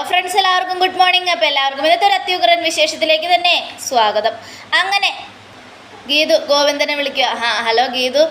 Friends എല്ലാവർക്കും good morning. അപ്പോൾ എല്ലാവർക്കും ഇന്നത്തെ ഒരു അത്യുഗ്രൻ വിശേഷത്തിലേക്ക് തന്നെ സ്വാഗതം. അങ്ങനെ ഗീതു ഗോവിന്ദനെ വിളിക്കുക. ഹലോ ഗീതു,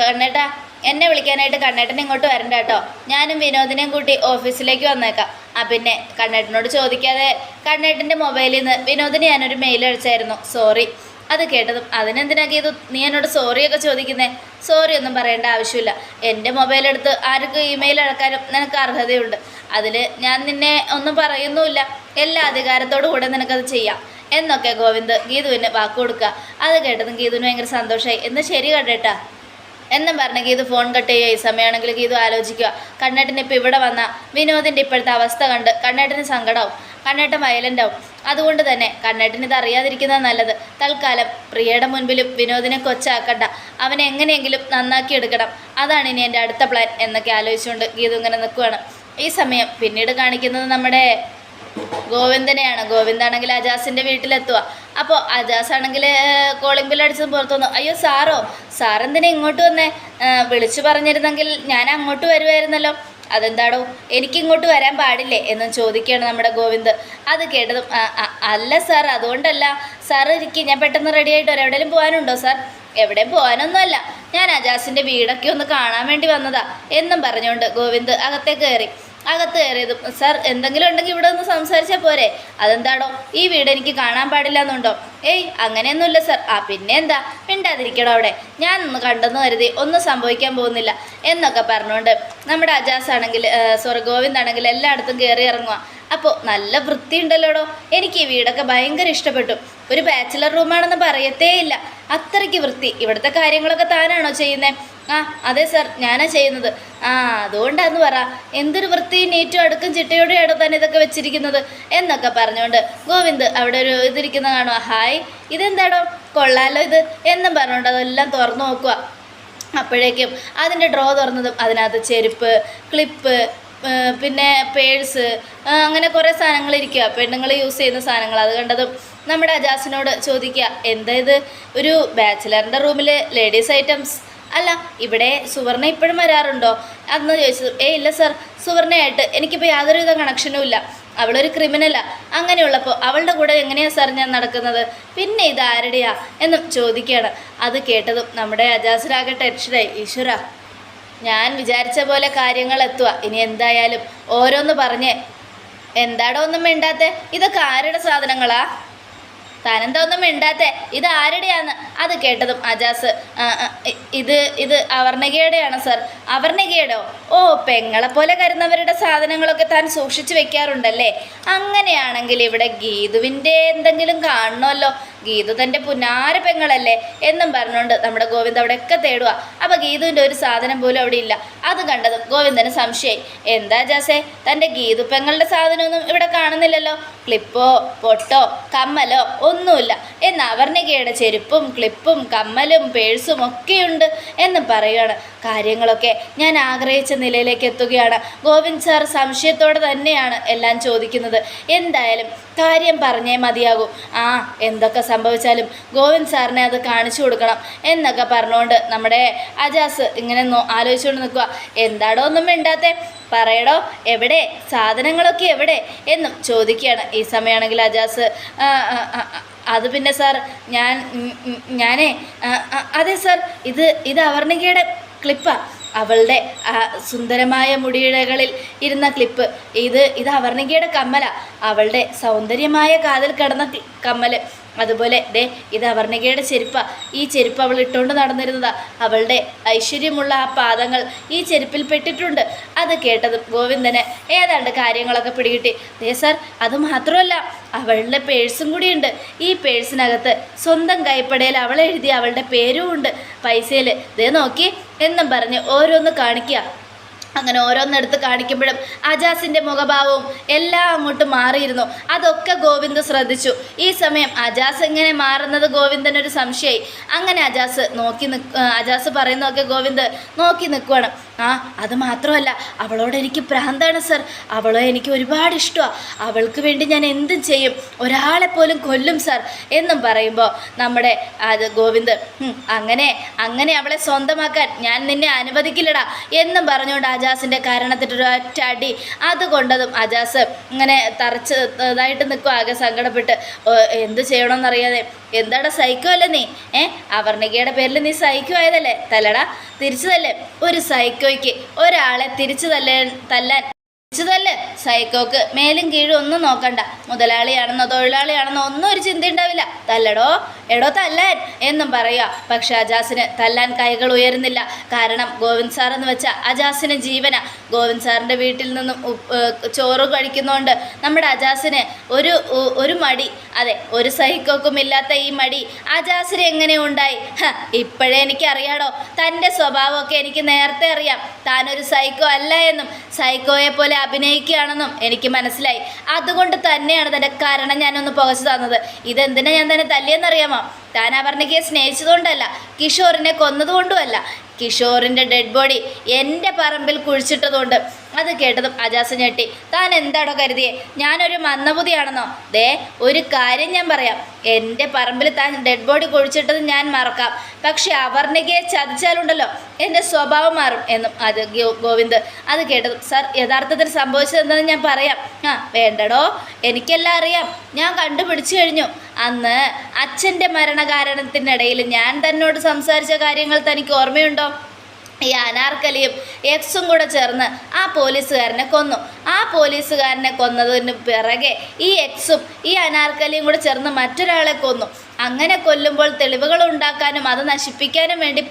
കണ്ണേട്ടാ എന്നെ വിളിക്കാനായിട്ട് കണ്ണേട്ടൻ ഇങ്ങോട്ട് വരണ്ട കേട്ടോ. ഞാനും വിനോദിനെയും കൂട്ടി ഓഫീസിലേക്ക് വന്നേക്കാം. പിന്നെ കണ്ണേട്ടനോട് ചോദിക്കാതെ കണ്ണേട്ടൻ്റെ മൊബൈലിൽ നിന്ന് വിനോദിന് ഞാനൊരു മെയിൽ അയച്ചായിരുന്നു, സോറി. അത് കേട്ടതും അതിനെന്തിനാ ഗീതു നീ എന്നോട് സോറിയൊക്കെ ചോദിക്കുന്നേ? സോറി ഒന്നും പറയേണ്ട ആവശ്യമില്ല. എൻ്റെ മൊബൈലെടുത്ത് ആർക്കും ഇമെയിൽ അടക്കാനും നിനക്ക് അർഹതയുണ്ട്. അതിൽ ഞാൻ നിന്നെ ഒന്നും പറയുന്നുമില്ല. എല്ലാ അധികാരത്തോടു കൂടെ നിനക്കത് ചെയ്യാം എന്നൊക്കെ ഗോവിന്ദ് ഗീതുവിന് വാക്ക് കൊടുക്കുക. അത് കേട്ടതും ഗീതുവിന് ഭയങ്കര സന്തോഷമായി. എന്നാൽ ശരി കണ്ടേട്ടാ എന്നും പറഞ്ഞ് ഗീതു ഫോൺ കട്ട് ചെയ്യുക. ഈ സമയമാണെങ്കിൽ ഗീതു ആലോചിക്കുക, കണ്ണേട്ടൻ ഇപ്പോൾ ഇവിടെ വന്ന വിനോദിൻ്റെ ഇപ്പോഴത്തെ അവസ്ഥ കണ്ട് കണ്ണേട്ടന് സങ്കടമാവും, കണ്ണേട്ടൻ വയലൻ്റ് ആവും. അതുകൊണ്ട് തന്നെ കണ്ണേട്ടന് ഇത് അറിയാതിരിക്കുന്നത് നല്ലത്. തൽക്കാലം പ്രിയയുടെ മുൻപിലും വിനോദിനെ കൊച്ചാക്കണ്ട, അവനെ എങ്ങനെയെങ്കിലും നന്നാക്കി എടുക്കണം. അതാണ് ഇനി എൻ്റെ അടുത്ത പ്ലാൻ എന്നൊക്കെ ആലോചിച്ചുകൊണ്ട് ഗീതു ഇങ്ങനെ നിൽക്കുകയാണ്. ഈ സമയം പിന്നീട് കാണിക്കുന്നത് നമ്മുടെ ഗോവിന്ദനെയാണ്. ഗോവിന്ദാണെങ്കിൽ അജാസിൻ്റെ വീട്ടിലെത്തുക. അപ്പോൾ അജാസ് ആണെങ്കിൽ കോളിംഗ് ബിൽ അടിച്ചത് പുറത്തു വന്നു. അയ്യോ സാറെന്തിനാ ഇങ്ങോട്ട് വന്നേ? വിളിച്ചു പറഞ്ഞിരുന്നെങ്കിൽ ഞാൻ അങ്ങോട്ട് വരുമായിരുന്നല്ലോ. അതെന്താടോ എനിക്കിങ്ങോട്ട് വരാൻ പാടില്ലേ എന്നും ചോദിക്കുകയാണ് നമ്മുടെ ഗോവിന്ദ്. അത് കേട്ടതും അല്ല സാർ, അതുകൊണ്ടല്ല. സാർ ഇരിക്കും, ഞാൻ പെട്ടെന്ന് റെഡി ആയിട്ട് വരാം. എവിടെയെങ്കിലും പോകാനുണ്ടോ സാർ? എവിടെയും പോകാനൊന്നുമല്ല, ഞാൻ അജാസിൻ്റെ വീടൊക്കെ ഒന്ന് കാണാൻ വേണ്ടി വന്നതാ എന്നും പറഞ്ഞുകൊണ്ട് ഗോവിന്ദ് അകത്തേക്ക് കയറി. അകത്ത് കയറിയതും സാർ എന്തെങ്കിലും ഉണ്ടെങ്കിൽ ഇവിടെ ഒന്ന് സംസാരിച്ചാൽ പോരെ? അതെന്താടോ ഈ വീട് എനിക്ക് കാണാൻ പാടില്ല എന്നുണ്ടോ? ഏയ് അങ്ങനെയൊന്നുമില്ല സാർ. പിന്നെ എന്താ മിണ്ടാതിരിക്കണോ അവിടെ? ഞാൻ ഒന്ന് കണ്ടെന്ന് കരുതി ഒന്നും സംഭവിക്കാൻ പോകുന്നില്ല എന്നൊക്കെ പറഞ്ഞുകൊണ്ട് നമ്മുടെ അജാസ് ആണെങ്കിൽ ഗോവിന്ദാണെങ്കിൽ എല്ലായിടത്തും കയറി ഇറങ്ങുക. അപ്പോൾ നല്ല വൃത്തിയുണ്ടല്ലോടോ, എനിക്ക് ഈ വീടൊക്കെ ഭയങ്കര ഇഷ്ടപ്പെട്ടു. ഒരു ബാച്ചിലർ റൂമാണെന്ന് പറയത്തേ ഇല്ല, അത്രയ്ക്ക് വൃത്തി. ഇവിടുത്തെ കാര്യങ്ങളൊക്കെ താനാണോ ചെയ്യുന്നത്? അതെ സാർ, ഞാനാ ചെയ്യുന്നത്. അതുകൊണ്ടാന്ന് പറ, എന്തൊരു വൃത്തി നീറ്റും അടുക്കും ചിട്ടയോടെയാണോ തന്നെ ഇതൊക്കെ വെച്ചിരിക്കുന്നത് എന്നൊക്കെ പറഞ്ഞുകൊണ്ട് ഗോവിന്ദ് അവിടെ ഒരു ഇതിരിക്കുന്ന കാണുക. ഹായ്, ഇതെന്താടോ കൊള്ളാലോ ഇത് എന്നും പറഞ്ഞുകൊണ്ട് അതെല്ലാം തുറന്നു നോക്കുക. അപ്പോഴേക്കും അതിൻ്റെ ഡ്രോ തുറന്നതും അതിനകത്ത് ചെരുപ്പ്, ക്ലിപ്പ്, പിന്നെ പേഴ്സ്, അങ്ങനെ കുറേ സാധനങ്ങൾ ഇരിക്കുക, പെണ്ണുങ്ങൾ യൂസ് ചെയ്യുന്ന സാധനങ്ങൾ. അത് കണ്ടതും നമ്മുടെ അജാസിനോട് ചോദിക്കുക, എന്താ ഇത് ഒരു ബാച്ചിലറിൻ്റെ റൂമിൽ ലേഡീസ് ഐറ്റംസ്? അല്ല, ഇവിടെ സുവർണ ഇപ്പോഴും വരാറുണ്ടോ അന്ന് ചോദിച്ചത്. ഇല്ല സാർ, സുവർണയായിട്ട് എനിക്കിപ്പോൾ യാതൊരുവിധ കണക്ഷനും ഇല്ല. അവളൊരു ക്രിമിനലാണ്. അങ്ങനെയുള്ളപ്പോൾ അവളുടെ കൂടെ എങ്ങനെയാണ് സാർ ഞാൻ നടക്കുന്നത്? പിന്നെ ഇത് ആരുടെയാ എന്നും ചോദിക്കുകയാണ്. അത് കേട്ടതും നമ്മുടെ അജാസിനാകെ ടെൻഷനായി. ഈശ്വര, ഞാൻ വിചാരിച്ച പോലെ കാര്യങ്ങൾ എത്തുക. ഇനി എന്തായാലും ഓരോന്ന് പറഞ്ഞ് എന്താടോ ഒന്നും മിണ്ടാത്തെ? ഇതൊക്കെ ആരുടെ സാധനങ്ങളാ? താനെന്താ ഒന്നും മിണ്ടാത്തെ? ഇത് ആരുടെയാന്ന്? അത് കേട്ടതും അജാസ് ഇത് അവർണികയുടെയാണ് സാർ. അവർണികയുടെയോ? ഓ, പെങ്ങളെപ്പോലെ കരുന്നവരുടെ സാധനങ്ങളൊക്കെ താൻ സൂക്ഷിച്ചു വെക്കാറുണ്ടല്ലേ? അങ്ങനെയാണെങ്കിൽ ഇവിടെ ഗീതുവിൻ്റെ എന്തെങ്കിലും കാണണമല്ലോ. ഗീതു തൻ്റെ പുന്നാര പെങ്ങളല്ലേ എന്നും പറഞ്ഞുകൊണ്ട് നമ്മുടെ ഗോവിന്ദ് അവിടെയൊക്കെ തേടുക. അപ്പോൾ ഗീതുവിൻ്റെ ഒരു സാധനം പോലും അവിടെ ഇല്ല. അത് കണ്ടതും ഗോവിന്ദന് സംശയമായി. എന്താ ജാസേ, തൻ്റെ ഗീതു പെങ്ങളുടെ സാധനമൊന്നും ഇവിടെ കാണുന്നില്ലല്ലോ. ക്ലിപ്പോ പൊട്ടോ കമ്മലോ ഒന്നുമില്ല. എന്നാൽ അവർണികയുടെ ചെരുപ്പും ക്ലിപ്പും കമ്മലും പേഴ്സും ഒക്കെയുണ്ട് എന്നും പറയുകയാണ്. കാര്യങ്ങളൊക്കെ ഞാൻ ആഗ്രഹിച്ച നിലയിലേക്ക് എത്തുകയാണ്. ഗോവിന്ദ് സാർ സംശയത്തോടെ തന്നെയാണ് എല്ലാം ചോദിക്കുന്നത്. എന്തായാലും കാര്യം പറഞ്ഞേ മതിയാകൂ. എന്തൊക്കെ സംഭവിച്ചാലും ഗോവിന്ദ് സാറിനെ അത് കാണിച്ചു കൊടുക്കണം എന്നൊക്കെ പറഞ്ഞുകൊണ്ട് നമ്മുടെ അജാസ് ഇങ്ങനെ ആലോചിച്ചുകൊണ്ട് നിൽക്കുക. എന്താടോ ഒന്നും മിണ്ടാത്തെ? പറയടോ, എവിടെ സാധനങ്ങളൊക്കെ എന്നും ചോദിക്കുകയാണ്. ഈ സമയമാണെങ്കിൽ അജാസ് അത് പിന്നെ സാർ ഞാനേ അതെ സാർ, ഇത് അവർണികയുടെ ക്ലിപ്പാണ്. അവളുടെ സുന്ദരമായ മുടിയിഴകളിൽ ഇരുന്ന ക്ലിപ്പ്. ഇത് അവർണികയുടെ കമ്മല, അവളുടെ സൗന്ദര്യമായ കാതിൽ കിടന്ന കമ്മൽ. അതുപോലെ ഇത് അവർണികയുടെ ചെരുപ്പാണ്. ഈ ചെരുപ്പ് അവൾ ഇട്ടുകൊണ്ട് നടന്നിരുന്നതാ. അവളുടെ ഐശ്വര്യമുള്ള ആ പാദങ്ങൾ ഈ ചെരുപ്പിൽ പെട്ടിട്ടുണ്ട്. അത് കേട്ടതും ഗോവിന്ദന് ഏതാണ്ട് കാര്യങ്ങളൊക്കെ പിടികിട്ടി. സാർ, അത് മാത്രമല്ല, അവളുടെ പേഴ്സും കൂടിയുണ്ട്. ഈ പേഴ്സിനകത്ത് സ്വന്തം കൈപ്പടയിൽ അവൾ എഴുതിയ അവളുടെ പേരും ഉണ്ട് പൈസയിൽ. നോക്കി എന്നും പറഞ്ഞ് ഓരോന്ന് കാണിക്കുക. അങ്ങനെ ഓരോന്നെടുത്ത് കാണിക്കുമ്പോഴും അജാസിൻ്റെ മുഖഭാവവും എല്ലാം അങ്ങോട്ട് മാറിയിരുന്നു. അതൊക്കെ ഗോവിന്ദ് ശ്രദ്ധിച്ചു. ഈ സമയം അജാസ് എങ്ങനെ മാറുന്നത് ഗോവിന്ദനൊരു സംശയമായി. അങ്ങനെ അജാസ് പറയുന്നതൊക്കെ ഗോവിന്ദ് നോക്കി നിൽക്കുകയാണ്. അത് മാത്രമല്ല, അവളോട് എനിക്ക് ഭ്രാന്താണ് സർ. അവളെ എനിക്ക് ഒരുപാട് ഇഷ്ടമാണ്. അവൾക്ക് വേണ്ടി ഞാൻ എന്തും ചെയ്യും, ഒരാളെപ്പോലും കൊല്ലും സർ എന്നും പറയുമ്പോൾ നമ്മുടെ ഗോവിന്ദ് അങ്ങനെ അവളെ സ്വന്തമാക്കാൻ ഞാൻ നിന്നെ അനുവദിക്കില്ലടാ എന്നും പറഞ്ഞുകൊണ്ട് അജാസിൻ്റെ കാരണത്തിട്ടൊരു ഒറ്റ അടി അതുകൊണ്ടതും അജാസ് ഇങ്ങനെ ഇതായിട്ട് നിൽക്കും, ആകെ സങ്കടപ്പെട്ട്. എന്ത് ചെയ്യണമെന്നറിയാതെ. എന്താടാ സൈക്കോ അല്ലേ നീ? അവർണികയുടെ പേരിൽ നീ സൈക്കോ ആയതല്ലേ? തല്ലടാ, തിരിച്ചു തല്ലേ. ഒരു സൈക്കോയ്ക്ക് ഒരാളെ തിരിച്ചു തല്ലാൻ തല്ല്. സൈക്കോക്ക് മേലും കീഴും ഒന്നും നോക്കണ്ട. മുതലാളിയാണെന്നോ തൊഴിലാളിയാണെന്നോ ഒന്നും ഒരു ചിന്ത ഉണ്ടാവില്ല. തല്ലടോ, എടോ തല്ലാൻ എന്നും പറയുക. പക്ഷെ അജാസിന് തല്ലാൻ കൈകൾ ഉയരുന്നില്ല. കാരണം ഗോവിന്ദ് സാർ എന്ന് വെച്ചാൽ അജാസിന് ജീവന. ഗോവിന്ദ് സാറിൻ്റെ വീട്ടിൽ നിന്നും ചോറ് കഴിക്കുന്നതുകൊണ്ട് നമ്മുടെ അജാസിന് ഒരു മടി, അതെ ഒരു സൈക്കോക്കും ഇല്ലാത്ത ഈ മടി അജാസിന് എങ്ങനെ ഉണ്ടായി? ഇപ്പോഴേ എനിക്കറിയാടോ, തൻ്റെ സ്വഭാവമൊക്കെ എനിക്ക് നേരത്തെ അറിയാം. താനൊരു സൈക്കോ അല്ല എന്നും സൈക്കോയെ പോലെ അഭിനയിക്കുകയാണെന്നും എനിക്ക് മനസ്സിലായി. അതുകൊണ്ട് തന്നെയാണ് തൻ്റെ കാരണം ഞാനൊന്ന് പുകച്ചു തന്നത്. ഇതെന്തിനാ ഞാൻ തന്നെ തല്ലിയെന്നറിയാമോ? താൻ അവർണികയെ സ്നേഹിച്ചതുകൊണ്ടല്ല, കിഷോറിനെ കൊന്നതുകൊണ്ടുമല്ല. കിഷോറിൻ്റെ ഡെഡ് ബോഡി എൻ്റെ പറമ്പിൽ കുഴിച്ചിട്ടതുകൊണ്ട്. അത് കേട്ടതും അജാസ് ഞെട്ടി. താൻ എന്താണോ കരുതിയേ ഞാനൊരു മന്ദബുദ്ധിയാണെന്നോ? ദേ ഒരു കാര്യം ഞാൻ പറയാം, എൻ്റെ പറമ്പിൽ താൻ ഡെഡ് ബോഡി കുഴിച്ചിട്ടത് ഞാൻ മറക്കാം, പക്ഷെ അവർണികയെ ചതിച്ചാലുണ്ടല്ലോ എൻ്റെ സ്വഭാവം മാറും എന്നും അത് ഗോവിന്ദ്. അത് കേട്ടതും സാർ യഥാർത്ഥത്തിൽ സംഭവിച്ചത് എന്താണെന്ന് ഞാൻ പറയാം. വേണ്ടടോ, എനിക്കെല്ലാം അറിയാം, ഞാൻ കണ്ടുപിടിച്ചു കഴിഞ്ഞു. അന്ന് അച്ഛൻ്റെ മരണകാരണത്തിനിടയിൽ ഞാൻ തന്നോട് സംസാരിച്ച കാര്യങ്ങൾ തനിക്ക് ഓർമ്മയുണ്ടോ? ഈ അനാർക്കലിയും എക്സും കൂടെ ചേർന്ന് ആ പോലീസുകാരനെ കൊന്നു. ആ പോലീസുകാരനെ കൊന്നതിന് പിറകെ ഈ എക്സും ഈ അനാർക്കലിയും കൂടെ ചേർന്ന് മറ്റൊരാളെ കൊന്നു. അങ്ങനെ കൊല്ലുമ്പോൾ തെളിവുകൾ ഉണ്ടാക്കാനും അത് നശിപ്പിക്കാനും വേണ്ടി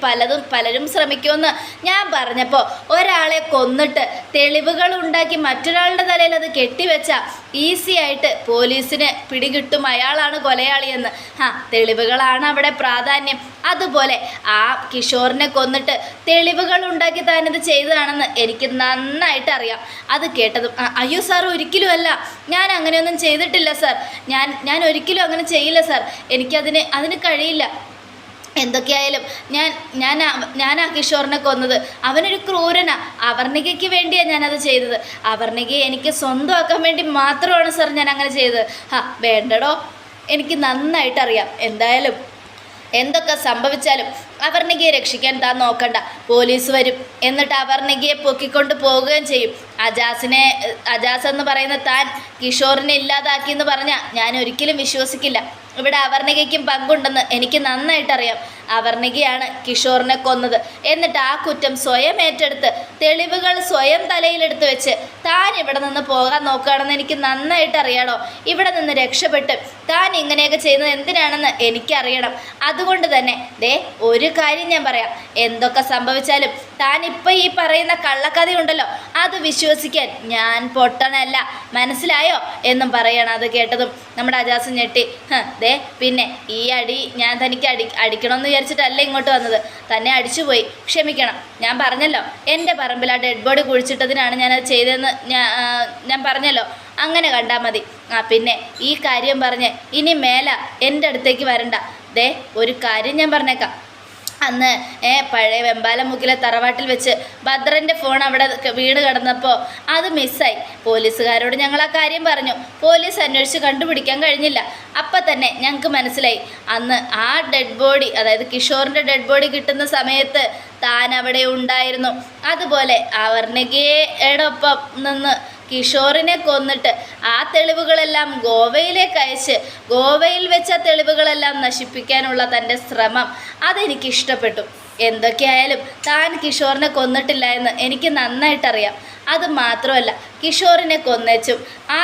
പലരും ശ്രമിക്കുമെന്ന് ഞാൻ പറഞ്ഞപ്പോൾ ഒരാളെ കൊന്നിട്ട് തെളിവുകൾ ഉണ്ടാക്കി മറ്റൊരാളുടെ തലയിൽ അത് കെട്ടിവെച്ച ഈസി ആയിട്ട് പോലീസിന് പിടികിട്ടും അയാളാണ് കൊലയാളിയെന്ന്. തെളിവുകളാണ് അവിടെ പ്രാധാന്യം. അതുപോലെ ആ കിഷോറിനെ കൊന്നിട്ട് തെളിവുകൾ ഉണ്ടാക്കി താനിത് ചെയ്തതാണെന്ന് എനിക്ക് നന്നായിട്ട് അറിയാം. അത് കേട്ടതും അയ്യോ സാർ, ഒരിക്കലും അല്ല, ഞാൻ അങ്ങനെയൊന്നും ചെയ്തിട്ടില്ല സാർ, ഞാൻ ഒരിക്കലും അങ്ങനെ ചെയ്യില്ല സാർ, അതിന് കഴിയില്ല. എന്തൊക്കെയായാലും ഞാൻ ആ കിഷോറിനെ കൊന്നത്. അവനൊരു ക്രൂരനാ. അവർണികയ്ക്ക് വേണ്ടിയാണ് ഞാനത് ചെയ്തത്. അവർണികയെ എനിക്ക് സ്വന്തമാക്കാൻ വേണ്ടി മാത്രമാണ് സാർ ഞാൻ അങ്ങനെ ചെയ്തത്. വേണ്ടടോ, എനിക്ക് നന്നായിട്ടറിയാം. എന്തായാലും എന്തൊക്കെ സംഭവിച്ചാലും അവർണികയെ രക്ഷിക്കാൻ താൻ നോക്കണ്ട. പോലീസ് വരും, എന്നിട്ട് അവർണികയെ പൊക്കിക്കൊണ്ട് പോവുകയും ചെയ്യും. അജാസ് എന്ന് പറയുന്ന താൻ കിഷോറിനെ ഇല്ലാതാക്കിയെന്ന് പറഞ്ഞാൽ ഞാൻ ഒരിക്കലും വിശ്വസിക്കില്ല. ഇവിടെ അവർണികയ്ക്കും പങ്കുണ്ടെന്ന് എനിക്ക് നന്നായിട്ടറിയാം. അവർണികയാണ് കിഷോറിനെ കൊന്നത്. എന്നിട്ട് ആ കുറ്റം സ്വയം ഏറ്റെടുത്ത് തെളിവുകൾ സ്വയം തലയിലെടുത്ത് വെച്ച് താൻ ഇവിടെ നിന്ന് പോകാൻ നോക്കുകയാണെന്ന് എനിക്ക് നന്നായിട്ട് അറിയാടോ. ഇവിടെ നിന്ന് രക്ഷപ്പെട്ട് താൻ ഇങ്ങനെയൊക്കെ ചെയ്യുന്നത് എന്തിനാണെന്ന് എനിക്കറിയണം. അതുകൊണ്ട് തന്നെ ഒരു കാര്യം ഞാൻ പറയാം, എന്തൊക്കെ സംഭവിച്ചാലും താൻ ഇപ്പം ഈ പറയുന്ന കള്ളക്കഥയുണ്ടല്ലോ അത് വിശ്വസിക്കാൻ ഞാൻ പൊട്ടനല്ല, മനസ്സിലായോ എന്നും പറയണം. അത് കേട്ടതും നമ്മുടെ അജാസ് ഞെട്ടി. പിന്നെ ഈ അടി ഞാൻ തനിക്ക് അടിക്കണമെന്ന് വിചാരിച്ചിട്ടല്ല ഇങ്ങോട്ട് വന്നത്, തന്നെ അടിച്ചുപോയി, ക്ഷമിക്കണം. ഞാൻ പറഞ്ഞല്ലോ എൻ്റെ പറമ്പിൽ ആ ഡെഡ് ബോഡി കുഴിച്ചിട്ടതിനാണ് ഞാനത് ചെയ്തതെന്ന് ഞാൻ പറഞ്ഞല്ലോ, അങ്ങനെ കണ്ടാൽ മതി. പിന്നെ ഈ കാര്യം പറഞ്ഞ് ഇനി മേല എൻ്റെ അടുത്തേക്ക് വരണ്ട. ഒരു കാര്യം ഞാൻ പറഞ്ഞേക്കാം, അന്ന് പഴയ വെമ്പാലമുക്കിലെ തറവാട്ടിൽ വെച്ച് ഭദ്രൻ്റെ ഫോൺ അവിടെ വീണ് കിടന്നപ്പോൾ അത് മിസ്സായി. പോലീസുകാരോട് ഞങ്ങൾ ആ കാര്യം പറഞ്ഞു. പോലീസ് അന്വേഷിച്ച് കണ്ടുപിടിക്കാൻ കഴിഞ്ഞില്ല. അപ്പം തന്നെ ഞങ്ങൾക്ക് മനസ്സിലായി അന്ന് ആ ഡെഡ് ബോഡി, അതായത് കിഷോറിൻ്റെ ഡെഡ് ബോഡി കിട്ടുന്ന സമയത്ത് താൻ അവിടെ ഉണ്ടായിരുന്നു. അതുപോലെ അവർണികയുടെ ഒപ്പം നിന്ന് കിഷോറിനെ കൊന്നിട്ട് ആ തെളിവുകളെല്ലാം ഗോവയിലേക്ക് അയച്ച് ഗോവയിൽ വെച്ച തെളിവുകളെല്ലാം നശിപ്പിക്കാനുള്ള തൻ്റെ ശ്രമം അതെനിക്കിഷ്ടപ്പെട്ടു. എന്തൊക്കെയായാലും താൻ കിഷോറിനെ കൊന്നിട്ടില്ല എന്ന് എനിക്ക് നന്നായിട്ടറിയാം. അത് മാത്രമല്ല, കിഷോറിനെ കൊന്നേച്ചും ആ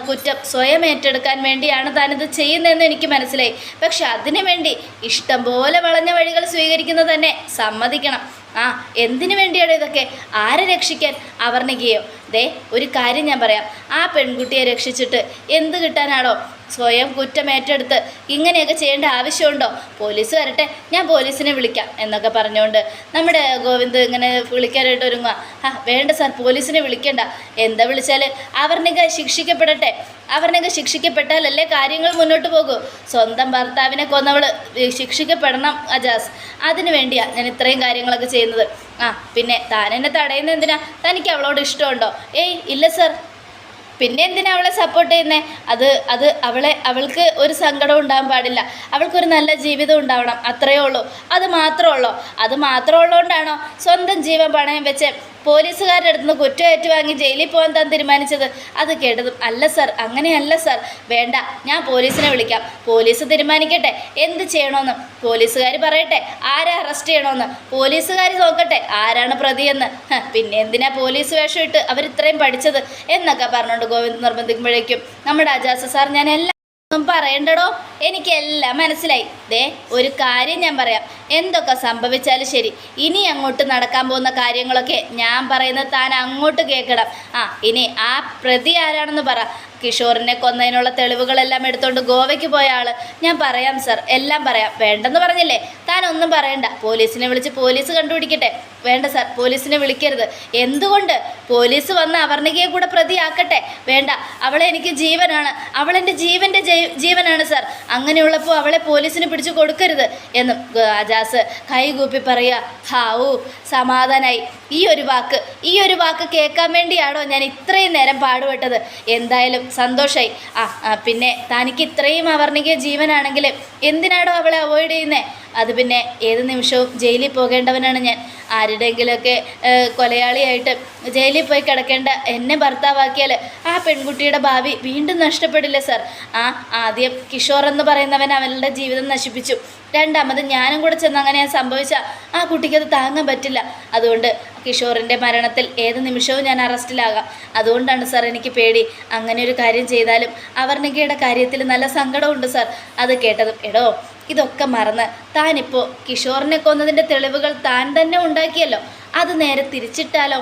കുറ്റം സ്വയം ഏറ്റെടുക്കാൻ വേണ്ടിയാണ് താനിത് ചെയ്യുന്നതെന്ന് എനിക്ക് മനസ്സിലായി. പക്ഷെ അതിനു വേണ്ടി ഇഷ്ടം പോലെ വളഞ്ഞ വഴികൾ സ്വീകരിക്കുന്നത് തന്നെ സമ്മതിക്കണം. എന്തിനു വേണ്ടിയാണ് ഇതൊക്കെ? ആരെ രക്ഷിക്കാൻ? അവർണികയോ? ഒരു കാര്യം ഞാൻ പറയാം, ആ പെൺകുട്ടിയെ രക്ഷിച്ചിട്ട് എന്ത് കിട്ടാനാണോ? സ്വയം കുറ്റമേറ്റെടുത്ത് ഇങ്ങനെയൊക്കെ ചെയ്യേണ്ട ആവശ്യമുണ്ടോ? പോലീസ് വരട്ടെ, ഞാൻ പോലീസിനെ വിളിക്കാം എന്നൊക്കെ പറഞ്ഞുകൊണ്ട് നമ്മുടെ ഗോവിന്ദ് ഇങ്ങനെ വിളിക്കാനായിട്ട് ഒരുങ്ങുക. വേണ്ട സാർ, പോലീസിനെ വിളിക്കണ്ട. എന്താ വിളിച്ചാൽ അവർണിക ശിക്ഷിക്കപ്പെടട്ടെ. അവർണിക ശിക്ഷിക്കപ്പെട്ടാലല്ലേ കാര്യങ്ങൾ മുന്നോട്ട് പോകൂ. സ്വന്തം ഭർത്താവിനെ കൊന്നവൾ ശിക്ഷിക്കപ്പെടണം അജാസ്. അതിനു വേണ്ടിയാണ് ഞാൻ ഇത്രയും കാര്യങ്ങളൊക്കെ ചെയ്യുന്നത്. പിന്നെ താൻ എന്നെ തടയുന്നത് എന്തിനാ? തനിക്ക് അവളോട് ഇഷ്ടമുണ്ടോ? ഇല്ല സാർ. പിന്നെ എന്തിനാ അവളെ സപ്പോർട്ട് ചെയ്യുന്നത്? അവൾക്ക് ഒരു സങ്കടം ഉണ്ടാകാൻ പാടില്ല. അവൾക്കൊരു നല്ല ജീവിതം ഉണ്ടാവണം, അത്രയേ ഉള്ളൂ. അത് മാത്രമേ ഉള്ളൂ. അത് മാത്രമുള്ളതുകൊണ്ടാണോ സ്വന്തം ജീവൻ പണയം വെച്ച് പോലീസുകാരുടെ അടുത്ത് നിന്ന് കുറ്റം ഏറ്റുവാങ്ങി ജയിലിൽ പോകാൻ താൻ തീരുമാനിച്ചത്? അത് കേട്ടതും അല്ല സർ, അങ്ങനെയല്ല സർ. വേണ്ട, ഞാൻ പോലീസിനെ വിളിക്കാം. പോലീസ് തീരുമാനിക്കട്ടെ എന്ത് ചെയ്യണമെന്ന്. പോലീസുകാർ പറയട്ടെ ആരെ അറസ്റ്റ് ചെയ്യണമെന്ന്. പോലീസുകാർ നോക്കട്ടെ ആരാണ് പ്രതിയെന്ന്. പിന്നെ എന്തിനാ പോലീസ് വേഷം ഇട്ട് അവരിത്രയും പഠിച്ചത് എന്നൊക്കെ പറഞ്ഞുകൊണ്ട് ഗോവിന്ദ് നിർബന്ധിക്കുമ്പോഴേക്കും നമ്മുടെ അജാസ് സാർ ഞാൻ എല്ലാം ഒന്നും പറയണ്ടടോ, എനിക്കെല്ലാം മനസ്സിലായി. ദേ ഒരു കാര്യം ഞാൻ പറയാം, എന്തൊക്കെ സംഭവിച്ചാലും ശരി, ഇനി അങ്ങോട്ട് നടക്കാൻ പോകുന്ന കാര്യങ്ങളൊക്കെ ഞാൻ പറയുന്നത് താൻ അങ്ങോട്ട് കേൾക്കണം. ഇനി ആ പ്രതി ആരാണെന്ന് പറ. കിഷോറിനെ കൊന്നതിനുള്ള തെളിവുകളെല്ലാം എടുത്തുകൊണ്ട് ഗോവയ്ക്ക് പോയ ആൾ. ഞാൻ പറയാം സർ, എല്ലാം പറയാം. വേണ്ടെന്ന് പറഞ്ഞില്ലേ? താൻ ഒന്നും പറയണ്ട. പോലീസിനെ വിളിച്ച് പോലീസ് കണ്ടുപിടിക്കട്ടെ. വേണ്ട സർ, പോലീസിനെ വിളിക്കരുത്. എന്തുകൊണ്ട്? പോലീസ് വന്ന് അവർണികയെ കൂടെ പ്രതിയാക്കട്ടെ. വേണ്ട, അവളെ എനിക്ക് ജീവനാണ്, അവളെൻ്റെ ജീവനാണ് സർ. അങ്ങനെയുള്ളപ്പോൾ അവളെ പോലീസിന് പിടിച്ചു കൊടുക്കരുത് എന്നും അജാസ് കൈകൂപ്പി പറയുക. ഹാവൂ, സമാധാനായി. ഈ ഒരു വാക്ക് കേൾക്കാൻ വേണ്ടിയാണോ ഞാൻ ഇത്രയും നേരം പാടുപെട്ടത്? എന്തായാലും സന്തോഷമായി. പിന്നെ തനിക്ക് ഇത്രയും അവർണിക ജീവനാണെങ്കിൽ എന്തിനാണോ അവളെ അവോയ്ഡ് ചെയ്യുന്നത്? അത് പിന്നെ ഏത് നിമിഷവും ജയിലിൽ പോകേണ്ടവനാണ് ഞാൻ. ആരുടെയെങ്കിലുമൊക്കെ കൊലയാളിയായിട്ട് ജയിലിൽ പോയി കിടക്കേണ്ട എന്നെ ഭർത്താവാക്കിയാൽ ആ പെൺകുട്ടിയുടെ ഭാവി വീണ്ടും നഷ്ടപ്പെടില്ലേ സർ? ആദ്യം കിഷോർ എന്ന് പറയുന്നവൻ അവളുടെ ജീവിതം നശിപ്പിച്ചു. രണ്ടാമത് ഞാനും കൂടെ ചെന്ന് അങ്ങനെ സംഭവിച്ചാൽ ആ കുട്ടിക്കത് താങ്ങാൻ പറ്റില്ല. അതുകൊണ്ട് കിഷോറിൻ്റെ മരണത്തിൽ ഏത് നിമിഷവും ഞാൻ അറസ്റ്റിലാകാം. അതുകൊണ്ടാണ് സാർ എനിക്ക് പേടി. അങ്ങനെ ഒരു കാര്യം ചെയ്താലും അവർണികയുടെ കാര്യത്തിൽ നല്ല സങ്കടമുണ്ട് സാർ. അത് കേട്ടതും എടോ, ഇതൊക്കെ മറന്ന് താനിപ്പോൾ കിഷോറിനെ കൊന്നതിൻ്റെ തെളിവുകൾ താൻ തന്നെ ഉണ്ടാക്കിയല്ലോ, അത് നേരെ തിരിച്ചിട്ടാലോ?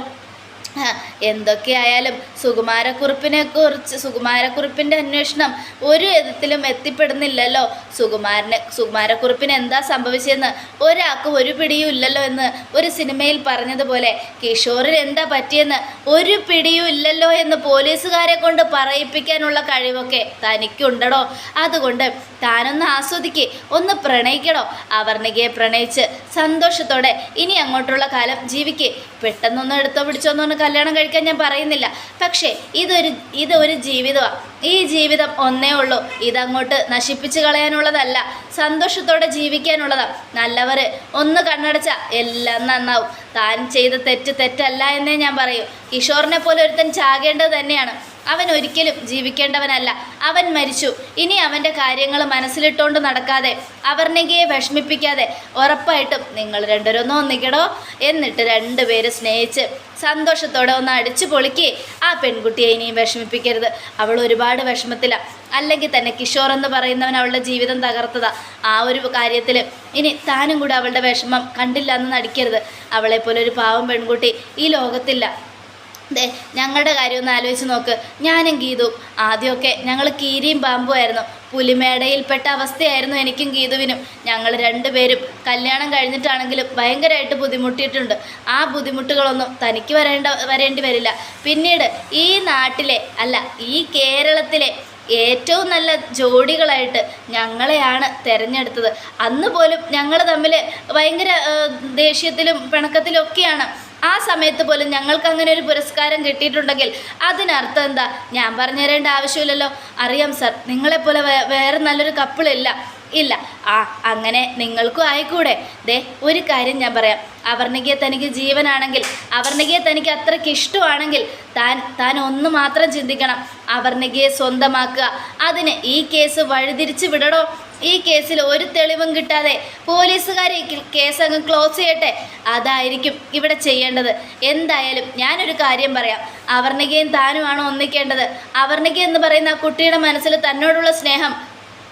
എന്തൊക്കെയായാലും സുകുമാരക്കുറിപ്പിൻ്റെ അന്വേഷണം ഒരു വിധത്തിലും എത്തിപ്പെടുന്നില്ലല്ലോ. സുകുമാരക്കുറിപ്പിന് എന്താ സംഭവിച്ചതെന്ന് ഒരാൾക്കും ഒരു പിടിയും ഇല്ലല്ലോ എന്ന് ഒരു സിനിമയിൽ പറഞ്ഞതുപോലെ കിഷോറിന് എന്താ പറ്റിയെന്ന് ഒരു പിടിയും ഇല്ലല്ലോ എന്ന് പോലീസുകാരെ കൊണ്ട് പറയിപ്പിക്കാനുള്ള കഴിവൊക്കെ തനിക്കുണ്ടടോ. അതുകൊണ്ട് താനൊന്ന് ആസ്വദിക്ക്, ഒന്ന് പ്രണയിക്കടോ. അവർണികയെ പ്രണയിച്ച് സന്തോഷത്തോടെ ഇനി അങ്ങോട്ടുള്ള കാലം ജീവിക്ക്. പെട്ടെന്നൊന്നും എടുത്തോ പിടിച്ചോന്നൊന്നും കല്യാണം കഴിക്കാൻ ഞാൻ പറയുന്നില്ല. പക്ഷേ ഇതൊരു ജീവിതമാണ്. ഈ ജീവിതം ഒന്നേ ഉള്ളൂ. ഇതങ്ങോട്ട് നശിപ്പിച്ച് കളയാനുള്ളതല്ല, സന്തോഷത്തോടെ ജീവിക്കാനുള്ളതാണ്. നല്ലവർ ഒന്ന് കണ്ണടച്ച എല്ലാം നന്നാവും. താൻ ചെയ്ത തെറ്റല്ല എന്നേ ഞാൻ പറയൂ. കിഷോറിനെ പോലെ ഒരുത്തൻ ചാകേണ്ടത് തന്നെയാണ്. അവൻ ഒരിക്കലും ജീവിക്കേണ്ടവനല്ല. അവൻ മരിച്ചു. ഇനി അവൻ്റെ കാര്യങ്ങൾ മനസ്സിലിട്ടുകൊണ്ട് നടക്കാതെ അവർണികയെ വിഷമിപ്പിക്കാതെ ഉറപ്പായിട്ടും നിങ്ങൾ രണ്ടുപേരൊന്നും ഒന്നിക്കടോ. എന്നിട്ട് രണ്ടുപേര് സ്നേഹിച്ച് സന്തോഷത്തോടെ ഒന്ന് അടിച്ചു പൊളിക്ക്. ആ പെൺകുട്ടിയെ ഇനിയും വിഷമിപ്പിക്കരുത്. അവൾ ഒരുപാട് വിഷമത്തിലാണ്. അല്ലെങ്കിൽ തന്നെ കിഷോർ എന്ന് പറയുന്നവൻ അവളുടെ ജീവിതം തകർത്തതാ. ആ ഒരു കാര്യത്തിൽ ഇനി താനും കൂടെ അവളുടെ വിഷമം കണ്ടില്ല എന്ന് നടിക്കരുത്. അവളെപ്പോലെ ഒരു പാവം പെൺകുട്ടി ഈ ലോകത്തില്ല. ഞങ്ങളുടെ കാര്യം ഒന്ന് ആലോചിച്ച് നോക്ക്. ഞാനും ഗീതു ആദ്യമൊക്കെ ഞങ്ങൾ കീരിയും പാമ്പുമായിരുന്നു. പുലിമേടയിൽപ്പെട്ട അവസ്ഥയായിരുന്നു എനിക്കും ഗീതുവിനും. ഞങ്ങൾ രണ്ടുപേരും കല്യാണം കഴിഞ്ഞിട്ടാണെങ്കിലും ഭയങ്കരമായിട്ട് ബുദ്ധിമുട്ടിയിട്ടുണ്ട്. ആ ബുദ്ധിമുട്ടുകളൊന്നും തനിക്ക് വരേണ്ടി വരില്ല. പിന്നീട് ഈ നാട്ടിലെ അല്ല ഈ കേരളത്തിലെ ഏറ്റവും നല്ല ജോഡികളായിട്ട് ഞങ്ങളെയാണ് തിരഞ്ഞെടുത്തത്. അന്ന് പോലും ഞങ്ങൾ തമ്മിൽ ഭയങ്കര ദേഷ്യത്തിലും പിണക്കത്തിലും ഒക്കെയാണ്. ആ സമയത്ത് പോലും ഞങ്ങൾക്ക് അങ്ങനെ ഒരു പുരസ്കാരം കിട്ടിയിട്ടുണ്ടെങ്കിൽ അതിനർത്ഥം എന്താ? ഞാൻ പറഞ്ഞു തരേണ്ട ആവശ്യമില്ലല്ലോ. അറിയാം സർ, നിങ്ങളെപ്പോലെ വേറെ നല്ലൊരു കപ്പിളില്ല. അങ്ങനെ നിങ്ങൾക്കും ആയിക്കൂടെ? ഒരു കാര്യം ഞാൻ പറയാം. അവർണികയെ തനിക്ക് ജീവനാണെങ്കിൽ, അവർണികയെ തനിക്ക് അത്രയ്ക്ക് ഇഷ്ടമാണെങ്കിൽ താൻ ഒന്ന് മാത്രം ചിന്തിക്കണം. അവർണികയെ സ്വന്തമാക്കുക. അതിന് ഈ കേസ് വഴിതിരിച്ച് വിടണോ? ഈ കേസിൽ ഒരു തെളിവും കിട്ടാതെ പോലീസുകാർ ഈ കേസ് അങ്ങ് ക്ലോസ് ചെയ്യട്ടെ. അതായിരിക്കും ഇവിടെ ചെയ്യേണ്ടത്. എന്തായാലും ഞാനൊരു കാര്യം പറയാം. അവർണികയും താനുമാണ് ഒന്നിക്കേണ്ടത്. അവർണിക എന്ന് പറയുന്ന ആ കുട്ടിയുടെ മനസ്സിൽ തന്നോടുള്ള സ്നേഹം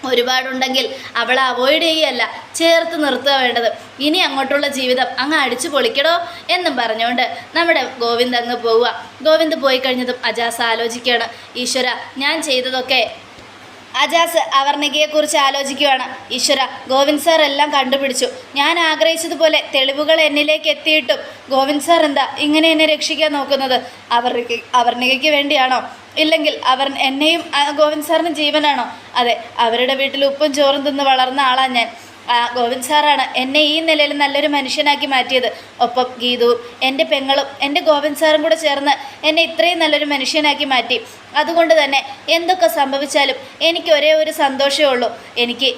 ഒരുപാടുണ്ടെങ്കിൽ അവളെ അവോയ്ഡ് ചെയ്യല്ല, ചേർത്ത് നിർത്തുക വേണ്ടത്. ഇനി അങ്ങോട്ടുള്ള ജീവിതം അങ്ങ് അടിച്ചു പൊളിക്കടോ എന്നും പറഞ്ഞുകൊണ്ട് നമ്മുടെ ഗോവിന്ദ് അങ്ങ് പോവുക. ഗോവിന്ദ് പോയി കഴിഞ്ഞതും അജാസ് ആലോചിക്കുകയാണ്. ഈശ്വര, ഞാൻ ചെയ്തതൊക്കെ അജാസ് അവർണികയെക്കുറിച്ച് ആലോചിക്കുകയാണ്. ഈശ്വര, ഗോവിന്ദ് സാർ എല്ലാം കണ്ടുപിടിച്ചു. ഞാൻ ആഗ്രഹിച്ചതുപോലെ തെളിവുകൾ എന്നിലേക്ക് എത്തിയിട്ടും ഗോവിന്ദ് സാർ എന്താ ഇങ്ങനെ എന്നെ രക്ഷിക്കാൻ നോക്കുന്നത്? അവർണികയ്ക്ക് വേണ്ടിയാണോ? ഇല്ലെങ്കിൽ എന്നെയും ഗോവിന്ദ് സാറിന് ജീവനാണോ? അതെ, അവരുടെ വീട്ടിൽ ഉപ്പും ചോറും തിന്ന് വളർന്ന ആളാണ് ഞാൻ. ആ ഗോവിന്ദ് സാറാണ് എന്നെ ഈ നിലയിൽ നല്ലൊരു മനുഷ്യനാക്കി മാറ്റിയത്. ഒപ്പം ഗീതുവും എൻ്റെ പെങ്ങളും എൻ്റെ ഗോവിന്ദ് സാറും കൂടെ ചേർന്ന് എന്നെ ഇത്രയും നല്ലൊരു മനുഷ്യനാക്കി മാറ്റി. അതുകൊണ്ട് തന്നെ എന്തൊക്കെ സംഭവിച്ചാലും എനിക്ക് ഒരേ ഒരു സന്തോഷമേ ഉള്ളൂ. എനിക്ക്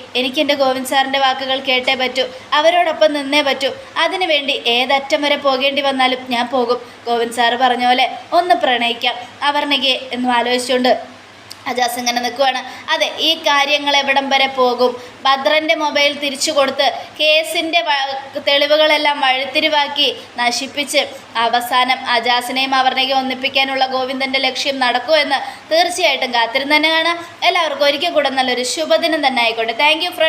എൻ്റെ ഗോവിന്ദ് സാറിൻ്റെ വാക്കുകൾ കേട്ടേ പറ്റൂ, അവരോടൊപ്പം നിന്നേ പറ്റൂ. അതിനുവേണ്ടി ഏതറ്റം വരെ പോകേണ്ടി വന്നാലും ഞാൻ പോകും. ഗോവിന്ദ് സാറ് പറഞ്ഞ പോലെ ഒന്ന് പ്രണയിക്കാം അപർണയ്ക്ക് എന്നും ആലോചിച്ചുകൊണ്ട് അജാസ് ഇങ്ങനെ നിൽക്കുവാണ്. അതെ, ഈ കാര്യങ്ങൾ എവിടം വരെ പോകും? ഭദ്രൻ്റെ മൊബൈൽ തിരിച്ചു കൊടുത്ത് കേസിൻ്റെ തെളിവുകളെല്ലാം വഴിത്തിരിവാക്കി നശിപ്പിച്ച് അവസാനം അജാസിനെയും അപർണയെയും ഒന്നിപ്പിക്കാനുള്ള ഗോവിന്ദൻ്റെ ലക്ഷ്യം നടക്കുമെന്ന് തീർച്ചയായിട്ടും കാത്തിരുന്ന് തന്നെ കാണാം. എല്ലാവർക്കും ഒരിക്കൽ കൂടെ നല്ലൊരു ശുഭദിനം തന്നെ ആയിക്കോട്ടെ. Thank you front.